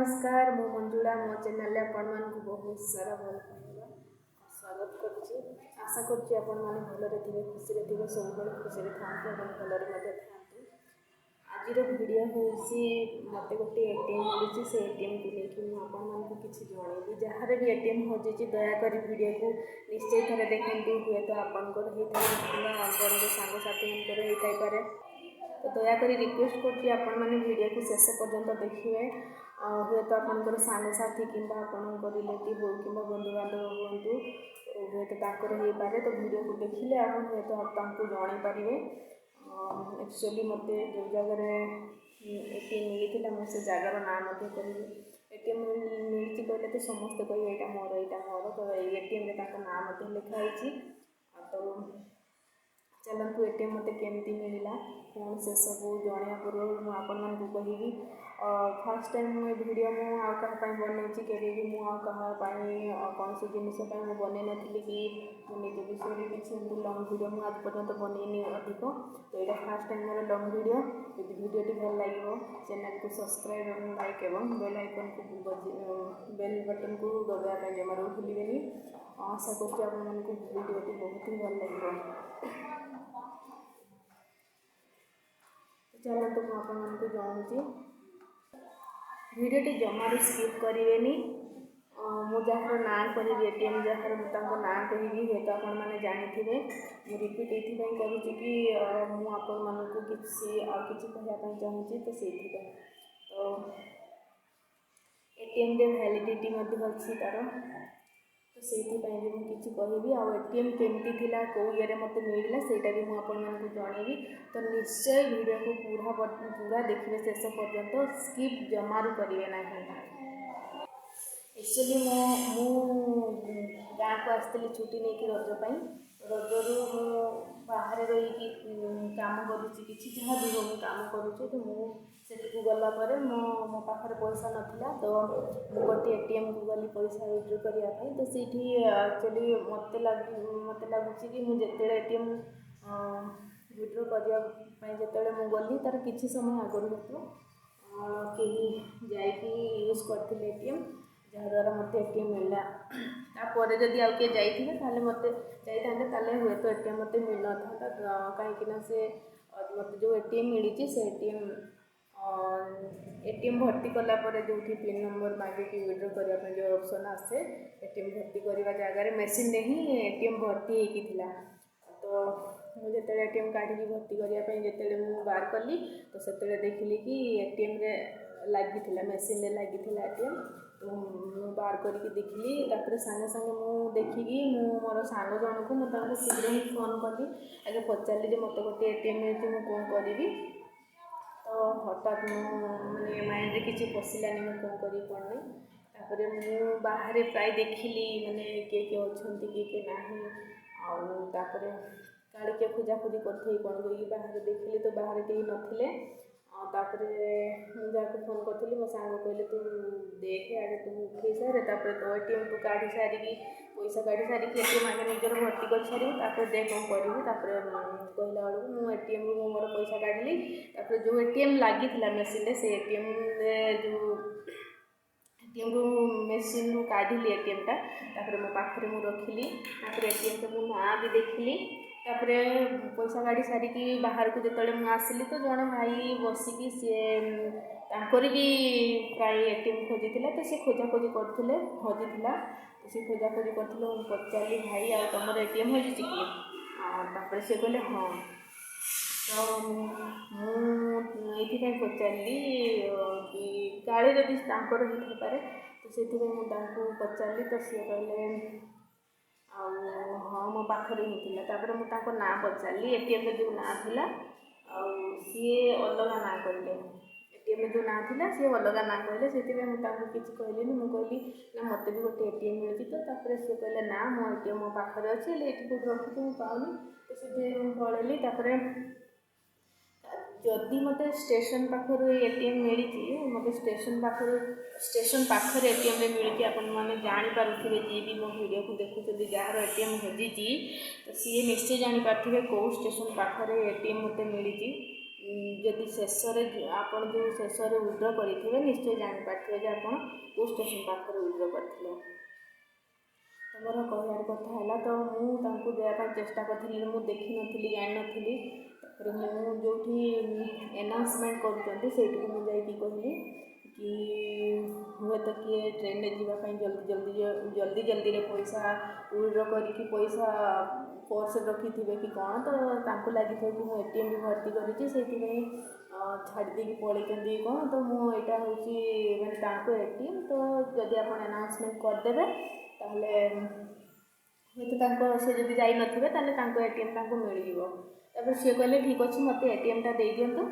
नमस्कार मु मंजुला मो चैनल आपण मानक बहुत सारा भल पाइबा स्वागत करुच्ची। आशा करुच्ची आपण मैंने भलरे थे खुशी थे सब खुशी था भलरे था। आज वीडियो हूँ मत गोटे एटीएम मिली से एटीएम को लेकिन मुझे किसी जनइबी जार भी एटीएम हजी दयाकोरी वीडियो को निश्चय थे देखते हुए तो आपंकर सांगसाथी होता तो दयाकोरी रिक्वेस्ट कर वीडियो को शेष पर्यंत देखिए हुए तो आपंकर सांगसाथी कि रिलेटिव हो कि बंधुबांधव हूँ हुए तो हो पारे तो वीडियो को देखिले आप हुए तो जन पारे। एक्चुअली मत जो जगह एटीएम मिलता मुझे जगार ना कह एटीएम मिली कहले तो समस्ते कहे यहाँ मोर तो एटीएम ना लिखाई तो चलतु एटीएम मत केमती मिलला कौन से सब जन पूर्व मुझे कहि फास्ट टाइम वीडियो मुझे बनई के मुझे कौन से जिनस बन नी कि निज विषय किसी लंग वीडियो मुझे आज पर्यटन बनईनी अधिक तो यहाँ fast time more lung video यदि वीडियोटी भल लगे चैनल को सब्सक्राइब लाइक एवं बेल आइकन को बेल बटन को दबाया जमार भूलें। आशा करूँ वीडियोटी बहुत ही भल लगे। चलते मुझे जनाऊँ वीडियोटी जमार स्किप करेंगे मुझे ना कह एटीएम जार ना कह हे तो आपण मैंने जानी मुझे रिपीट ये करुँची कि मुझे किसी कहवाई चाहूँगी तो से तो एटीएम रे वैलिडिटी अच्छी तार तो से किसी कहबी आटीएम केमती थिला कौ ये मत मिलला सेटा भी मुझे जनइबी तो निश्चय वीडियो को पूरा देखिए शेष पर्यंत स्किप जमारू करेंगे ना। एक्चुअली मु गाँ को आसती छुट्टी नहीं रजपाई रजरू बाहर रही काम करुँची कि जहाँ भी हो काम करुँचे तो मुझे गलापर मो पाखे पैसा नाला तो मुझे गोटे एटीएम को गली पैसा विड्रॉ करने तो से एक्चुअली मत लगुच कि मुझे एटीएम विड्रॉ करने जो गली तार किसी समय आगुरी तो कहीं जाकि यूज करते एटीएम जहाँद्वारा मत एटीएम मिलला तापर जदि आउ किए जाइए मत जाते हुए तो एटीएम मत मिल था कहीं से मत जो एटीएम मिली से एटीएम भर्ती कलापर जो पिन नंबर मागिक विड्रॉ करने जो ऑप्शन आसे एटीएम भर्ती करने जगार मेसीन ही एटीएम भर्ती होता तो मुझे जो एटीएम काढ़ी भर्ती करने जो बार कली तो से देखिली कि एटीएम रे लगी मेसीन रे लगी एटीएम तो मुझे बार करके देखिली सागे सागे मुझे देखिकी मोर सांग जन को मुझे शीघ्र ही फोन कली आगे पचारि मत गोटे एटीएम मिलती मुझे कौन करी तो हठात माने माइंड रे किसी पशिलानी मुझे कौन करी पड़नी तापर मुझे बाहर प्राय देखिली माने किए अच्छा किए ना आउे काली किए खोजाखोजी कर कौन करी बाहर देखिली तो बाहर कहीं नथिले तापर मुझे फोन करी मो सांग कहले तू देखे आगे तू उठे सारे तो एटीएम तू काढ़ी सारिकी पैसा काढ़ी सारिकी एटीएम आगे निजर भर्ती कर सारे देख कौन करी कहला बेलू मुझे एटीएम रू मोर पैसा काढ़ी जो एटीएम लगी मेसीन से एटीएम जो एटीएम रू मेसीन रू काढ़ी एटीएम टा मो पाखे मुझे रखिली एटीएम तो मो ना भी देखिली पैसा काढ़ी सारिकी बाहर को जो आसली तो जड़े भाई बसिकी सी भी प्राय एटीएम खोजी तो सी खोजाखोजी करते हजी तो सी खोजाखोजी करते पचारि भाई आ तुम एटीएम हजी कि सी कहले हाँ तो मुझे पचारि कि काली जदि हो पारे तो से मुझे पचारि तो सी कहले हाँ मो पाखे होता मुझे ना पचारि एटीएम जो ना था सी अलग ना कहले एटीएम जो ना था सी अलग ना कहले से मुझे किसी कहली मुझे ना मत भी गोटे एटीएम मिली तो सी कहले ना मो एटीएम मो पाखे अच्छे ये कौट रखी मुझे पाऊनी तो से पलैली जदि मत स्टेशन पाखर एटीएम मिली मत स्टेशन पाखर एटीएम मिली आपण मैंने जानीपे जी भी मो वीडियो को देखुं जार एटीएम हजी तो सी निश्चय जानीपे कौ स्टेशन पाखर एटीएम मत मिली जदि शेष आपड़ जो शेष विड्र करेंगे निश्चय जापारे आप स्टेशन पाखे विड्र करते मोर कहर कथा है तो मुझे देवाई चेष्टा करी मुझे देखी नी जान नी जो एनाउंसमेंट करुँच कहली कि हे तो किए ट्रेन में जावाई जल्दी जल्दी जल्दी जल्दी रे पैसा विड्र करके पैसा पर्स रखी थे कि कौन तो लगी थे कि मुझे एटीएम भी भर्ती करी छाड़ी पलैंती कौन तो मुझा हूँ मैंने एटीएम तो जदि आप एनाउंसमेंट करदे ताहले हे से जब जाई नथिबे ताहले एटीएम मिल जाए सी कहले ठीक अच्छे मत एटीएमटा दे दिंतु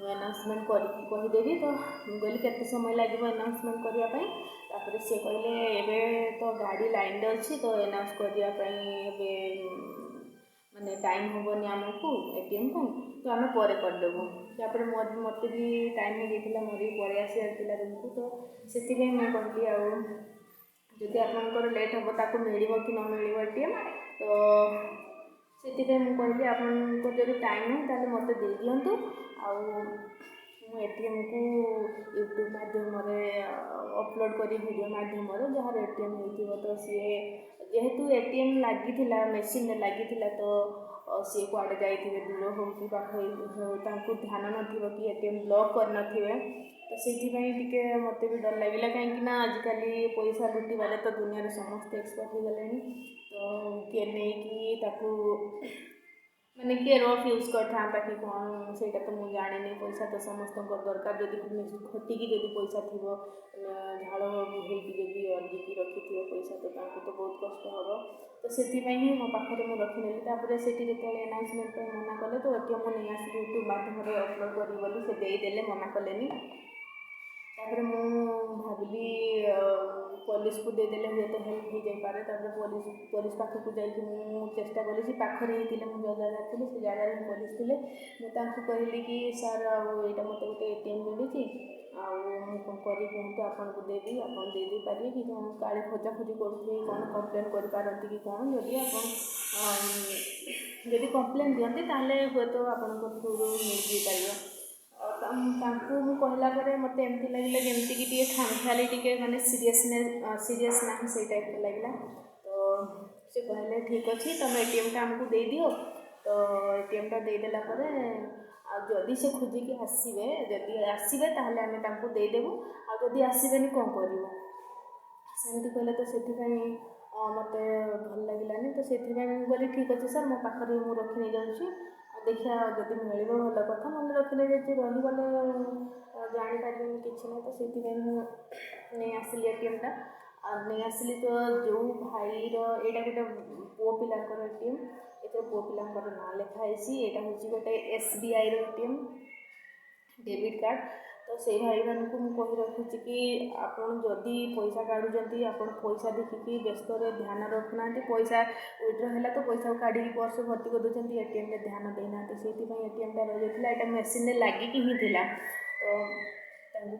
एनाउंसमेंट करदेवी तो मुझे केते समय लगे एनाउंसमेंट करने सी कहले एबे तो गाड़ी लाइन अच्छी तो एनाउंस करने माने टाइम हेनी आमको एटीएम तो आम पर करदेबू तापर मत भी टाइम हो जाता मोर भी पलि आसार रूम को तो से मुझे कहली जदि आपंकर लेट हम ताको मिल कि न मिल एटीएम तो से कहली आप जब टाइम है ताले मत दे दिंतु एटीएम को यूट्यूब माध्यम अपलोड करी वीडियो माध्यम जार एटीएम हो तो सी जेहेतु एटीएम लगी मेसीन लगी तो सी कुआड़े जाइए दूर हो कि पाख हो ध्यान न कि एटीएम ब्लॉक करन तो से मत भी डर लगे कहीं आजिकल पैसा लुटिबारे तो दुनिया समस्त एक्सपर्ट हो गले तो किए नहीं माने किए रफ यूज करता कि कौन से तो मुझे जानी पैसा तो समस्त दरकार जब खटिकी जब पैसा थी झाड़ होगी जब अर्जिकी रखी थी पैसा तो बहुत कष्ट हम तो से ही मो पाखे मुझे रखी से जो एनाउंसमेंट मना कले तो एटीएम नहीं आसिक यूट्यूब माध्यम अपलोड करी बोली से देदेले मना कले तापर मु भाविली पुलिस को देदेले हुए तो हेल्प हो जापे पुलिस पाखक जाकि चेष्टा कली पाखे ही मुझे जगह थी से जगह पुलिस थे मुझे कहली कि सार यहाँ मत गोटे एटीएम मिली कौन कहतु आपको देवी आप दे पारे कि काले खोजाखोजी करुँचे कौन कम्प्लेन करपारती कि कौन जदि आप कम्प्लेन दिखती ताले हे तो आप थ्रू मिल पार कहला मत एमती लगे जमीक टे खामखाली टे माने सीरीयस ना से टाइप लगे तो से कहले ठीक अच्छे तुम एटीएमटा आमको दे दियो तो एटीएमटा देदेला जदि से खोजिकी आसवे जदि आसवे ताहले आम देदेबू आदि आसबेनि कौन कर सेमती कहले तो से मत भल लगे तो से बोली ठीक अच्छे सर मो पाखे मुझे रखी नहीं जाऊँगी देखिए जब मिल भल कथा ना रखी नहीं रहीगले जापारे किसी ना तो से नहीं आसली एटीएमटा नहीं आसली तो जो भाईर यहाँ गोटे पुओ पिलांकर एटीएम ये पुओ पिलांकर ना लिखाई यहाँ हूँ गोटे SBI एटीएम डेबिट कार्ड तो से भाई मान को कही रखुची कि आप जदि पैसा काढ़ुंट आप पैसा देखिकी व्यस्त ध्यान रखुना पैसा विड्र है तो पैसा काढ़ी पर्स भर्ती कर दूसरी एटीएम रे ध्यान देना से एटीएमटा रही जाता यहाँ मेसीन लगिकी ही था तो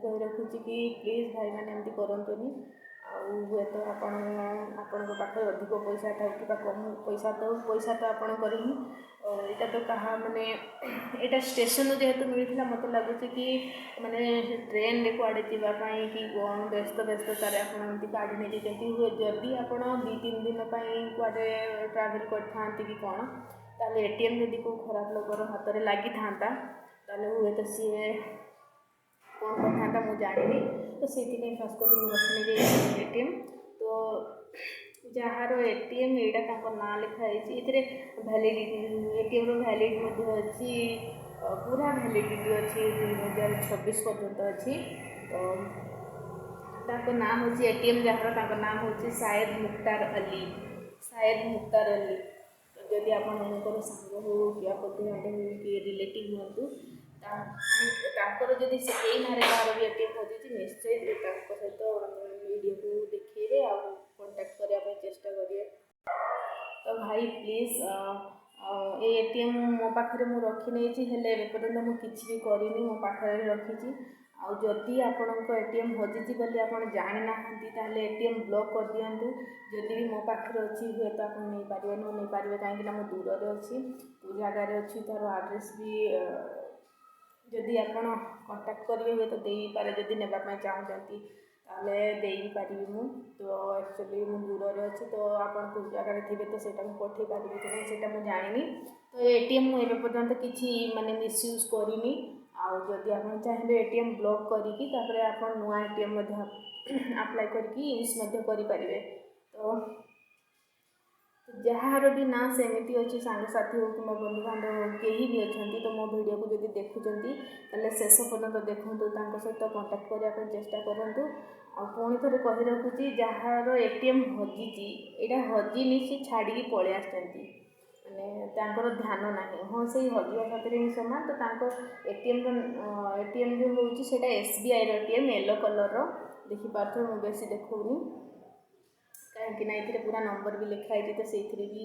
कही रखुची कि प्लीज भाई मैंने एमती करतुनि हे तो आपण पाखे अधिक पैसा था कि कम पैसा तो आपणकर ही यहाँ तो कहा माने यहाँ स्टेशन जेहेतु मिलता मत लगुच कि माने ट्रेन रे कुआड़े जावाई कि कौन व्यस्त व्यस्ततार आपड़ी काढ़ी नहीं जाती हुए जदि आप 2-3 दिन कुआड़े ट्रावेल करते कि कौन ताले एटीएम जदि को खराब लोकर हाथ में लगी था हुए तो सी कौन करता मुझे जानी तो से खास कर रखी एटीएम तो जार एटीएम यहाँ ना लिखाई भैलिडिटी एटीएम भैलिडिटी अच्छी पूरा भैलिडिटी अच्छी 2026 पर्यंत अच्छी तो ना हूँ एटीएम जार ना हूँ शायद मुख्तार अली जदि आपंकर सांग हो कि बंधुबांधव हो कि रिलेटिव हूँ जदि से यही ना कहार भी एटीएम हो निश्चय सहित वीडियो को देखिए आ कांटेक्ट करने चेष्टा करेंगे तो भाई प्लीज ये एटीएम मो पाखे मुझे रखी नहीं हेल्ले एपर्यंत मुझे किसी भी करनी मो पाखे रखी ଆଉ ଯଦି ଆପଣଙ୍କ ଏଟିଏମ୍ ହଜିଛି ବୋଲି ଆପଣ ଜାଣିନାହାନ୍ତି ତାହେଲେ ଏଟିଏମ୍ ବ୍ଲକ୍ କରିଦିଅନ୍ତୁ। ଯଦି ବି ମୋ ପାଖରେ ଅଛି ହୁଏତ ଆପଣ ନେଇପାରିବେ କାହିଁକିନା ମୁଁ ଦୂରରେ ଅଛି, କେଉଁ ଜାଗାରେ ଅଛି, ତା'ର ଆଡ୍ରେସ୍ ବି ଯଦି ଆପଣ କଣ୍ଟାକ୍ଟ କରିବେ ହୁଏତ ଦେଇପାରେ। ଯଦି ନେବା ପାଇଁ ଚାହୁଁଛନ୍ତି ତାହେଲେ ଦେଇ ପାରିବି ମୁଁ। ତ ଆକ୍ଚୁଆଲି ମୁଁ ଦୂରରେ ଅଛି, ତ ଆପଣ କେଉଁ ଜାଗାରେ ଥିବେ ତ ସେଇଟା ମୁଁ ପଠାଇ ପାରିବି କି ନାହିଁ ସେଇଟା ମୁଁ ଜାଣିନି। ତ ଏଟିଏମ୍ ମୁଁ ଏବେ ପର୍ଯ୍ୟନ୍ତ କିଛି ମିସ୍ୟୁଜ୍ କରିନି। ଆଉ ଯଦି ଆପଣ ଚାହିଁବେ ଏଟିଏମ୍ ବ୍ଲକ୍ କରିକି ତାପରେ ଆପଣ ନୂଆ ଏଟିଏମ୍ ମଧ୍ୟ ଆପ୍ଲାଏ କରିକି ୟୁଜ୍ ମଧ୍ୟ କରିପାରିବେ। ତ ଯାହାର ବି ନା ସେମିତି ଅଛି, ସାଙ୍ଗସାଥି ହେଉ କିମ୍ବା ବନ୍ଧୁବାନ୍ଧବ ହେଉ କେହି ବି ଅଛନ୍ତି, ତ ମୋ ଭିଡ଼ିଓକୁ ଯଦି ଦେଖୁଛନ୍ତି ତାହେଲେ ଶେଷ ପର୍ଯ୍ୟନ୍ତ ଦେଖନ୍ତୁ, ତାଙ୍କ ସହିତ କଣ୍ଟାକ୍ଟ କରିବା ପାଇଁ ଚେଷ୍ଟା କରନ୍ତୁ। ଆଉ ପୁଣି ଥରେ କହି ରଖୁଛି, ଯାହାର ଏଟିଏମ୍ ହଜିଛି, ଏଇଟା ହଜିନି, ସେ ଛାଡ଼ିକି ପଳେଇ ଆସିଛନ୍ତି, ତାଙ୍କର ଧ୍ୟାନ ନାହିଁ। ହଁ, ସେଇ ହଜିବା ସାଥିରେ ହିଁ ସମାନ। ତ ତାଙ୍କ ଏଟିଏମ୍ ଯେଉଁ ହେଉଛି ସେଇଟା SBIର ଏଟିଏମ୍, ୟେଲୋ କଲର୍ର ଦେଖିପାରୁଥିବେ। ମୁଁ ବେଶୀ ଦେଖାଉନି କାହିଁକିନା ଏଥିରେ ପୁରା ନମ୍ବର ବି ଲେଖା ହେଇଛି, ତ ସେଇଥିରେ ବି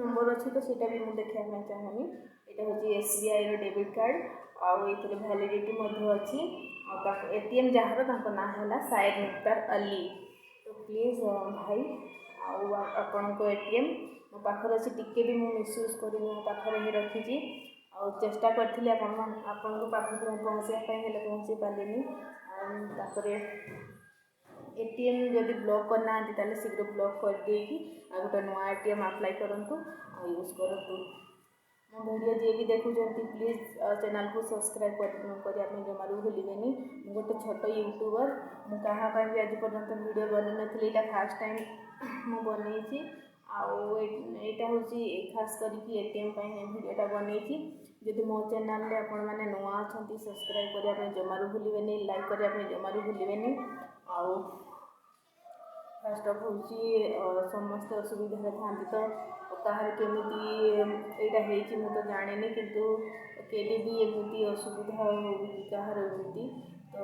ନମ୍ବର ଅଛି, ତ ସେଇଟା ବି ମୁଁ ଦେଖିବା ପାଇଁ ଚାହୁଁନି। ଏଇଟା ହେଉଛି SBIର ଡେବିଟ୍ କାର୍ଡ଼, ଆଉ ଏଥିରେ ଭ୍ୟାଲିଡ଼ିଟି ମଧ୍ୟ ଅଛି। ଆଉ ଏଟିଏମ୍ ଯାହାର ତାଙ୍କ ନାଁ ହେଲା ସାଏଦ ମୁକ୍ତାର ଅଲି। ତ ପ୍ଲିଜ୍ ଭାଇ, ଆଉ ଆପଣଙ୍କ ଏଟିଏମ୍ ମୋ ପାଖରେ ଅଛି, ଟିକେ ବି ମୁଁ ମିସ୍ୟୁଜ୍ କରିନି, ମୋ ପାଖରେ ହିଁ ରଖିଛି। ଆଉ ଚେଷ୍ଟା କରିଥିଲି ଆପଣଙ୍କ ପାଖକୁ ପହଞ୍ଚିବା ପାଇଁ, ହେଲେ ପହଞ୍ଚି ପାରିଲିନି। ତାପରେ ଏଟିଏମ୍ ଯଦି ବ୍ଲକ୍ କରିନାହାନ୍ତି ତାହେଲେ ଶୀଘ୍ର ବ୍ଲକ୍ କରିଦେଇକି ଆଉ ଗୋଟେ ନୂଆ ଏଟିଏମ୍ ଆପ୍ଲାଏ କରନ୍ତୁ ଆଉ ୟୁଜ୍ କରନ୍ତୁ। ମୋ ଭିଡ଼ିଓ ଯିଏ ବି ଦେଖୁଛନ୍ତି ପ୍ଲିଜ୍ ଚ୍ୟାନେଲ୍କୁ ସବସ୍କ୍ରାଇବ୍ କରିବା ପାଇଁ ଜମାରୁ ଭୁଲିବେନି। ମୁଁ ଗୋଟେ ଛୋଟ ୟୁଟ୍ୟୁବର୍, ମୁଁ କାହା ପାଇଁ ବି ଆଜି ପର୍ଯ୍ୟନ୍ତ ଭିଡ଼ିଓ ବନେଇନଥିଲି, ଏଇଟା ଫାର୍ଷ୍ଟ ଟାଇମ୍ ମୁଁ ବନେଇଛି। ଆଉ ଏଇଟା ହେଉଛି ଖାସ୍ କରିକି ଏଟିଏମ୍ ପାଇଁ ଭିଡ଼ିଓଟା ବନେଇଛି। ଯଦି ମୋ ଚ୍ୟାନେଲ୍ରେ ଆପଣମାନେ ନୂଆ ଅଛନ୍ତି ସବସ୍କ୍ରାଇବ୍ କରିବା ପାଇଁ ଜମାରୁ ଭୁଲିବେନି, ଲାଇକ୍ କରିବା ପାଇଁ ଜମାରୁ ଭୁଲିବେନି। ଆଉ ଫାର୍ଷ୍ଟ ଅଫ୍ ହେଉଛି ସମସ୍ତେ ଅସୁବିଧାରେ ଥାଆନ୍ତି, ତ କାହାର କେମିତି ଏଇଟା ହେଇଛି ମୁଁ ତ ଜାଣିନି, କିନ୍ତୁ କେବେ ବି ଏମିତି ଅସୁବିଧା ହେଉଛି କାହାର ଏମିତି, ତ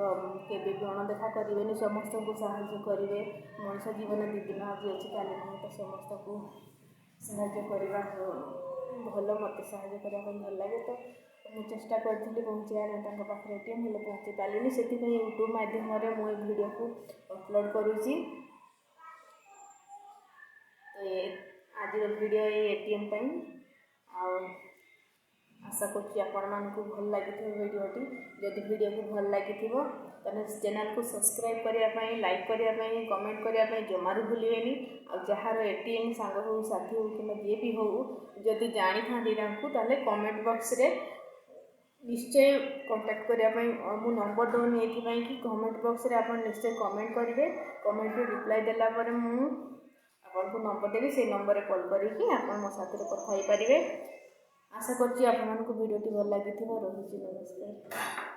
କେବେ ବି ଅଣଦେଖା କରିବେନି, ସମସ୍ତଙ୍କୁ ସାହାଯ୍ୟ କରିବେ। ମଣିଷ ଜୀବନ ଦୁଇ ଦିନ ଆଜି ଅଛି କାଲି ନାହିଁ, ତ ସମସ୍ତଙ୍କୁ ସାହାଯ୍ୟ କରିବା ଭଲ, ମୋତେ ସାହାଯ୍ୟ କରିବା ପାଇଁ ଭଲ ଲାଗେ। ତ ମୁଁ ଚେଷ୍ଟା କରିଥିଲି ପହଞ୍ଚିବା ପାଇଁ ତାଙ୍କ ପାଖରେ ଏଟିଏମ୍, ହେଲେ ପହଞ୍ଚି ପାରିଲିନି। ସେଥିପାଇଁ ୟୁଟ୍ୟୁବ୍ ମାଧ୍ୟମରେ ମୁଁ ଏ ଭିଡ଼ିଓକୁ ଅପଲୋଡ଼ କରୁଛି। ତ ଆଜିର ଭିଡ଼ିଓ ଏଇ ଏଟିଏମ୍ ପାଇଁ। ଆଉ ଆଶା କରୁଛି ଆପଣମାନଙ୍କୁ ଭଲ ଲାଗିଥିବ ଭିଡ଼ିଓଟି। ଯଦି ଭିଡ଼ିଓକୁ ଭଲ ଲାଗିଥିବ ତାହେଲେ ଚ୍ୟାନେଲ୍କୁ ସବସ୍କ୍ରାଇବ୍ କରିବା ପାଇଁ, ଲାଇକ୍ କରିବା ପାଇଁ, କମେଣ୍ଟ କରିବା ପାଇଁ ଜମାରୁ ଭୁଲିବେନି। ଆଉ ଯାହାର ଏଟିଏମ୍ ସାଙ୍ଗ ହେଉ, ସାଥି ହେଉ କିମ୍ବା ଯିଏ ବି ହେଉ ଯଦି ଜାଣିଥାନ୍ତି ତାଙ୍କୁ, ତାହେଲେ କମେଣ୍ଟ ବକ୍ସରେ ନିଶ୍ଚୟ କଣ୍ଟାକ୍ଟ କରିବା ପାଇଁ ମୁଁ ନମ୍ବର ଦେଉନି ଏଥିପାଇଁ କି କମେଣ୍ଟ ବକ୍ସରେ ଆପଣ ନିଶ୍ଚୟ କମେଣ୍ଟ କରିବେ। କମେଣ୍ଟରେ ରିପ୍ଲାଏ ଦେଲା ପରେ ମୁଁ ଆପଣଙ୍କୁ ନମ୍ବର ଦେବି, ସେଇ ନମ୍ବରରେ କଲ୍ କରିକି ଆପଣ ମୋ ସାଥିରେ କଥା ହେଇପାରିବେ। ଆଶା କରୁଛି ଆପଣମାନଙ୍କୁ ଭିଡ଼ିଓଟି ଭଲ ଲାଗିଥିବ। ରହୁଛି, ନମସ୍କାର।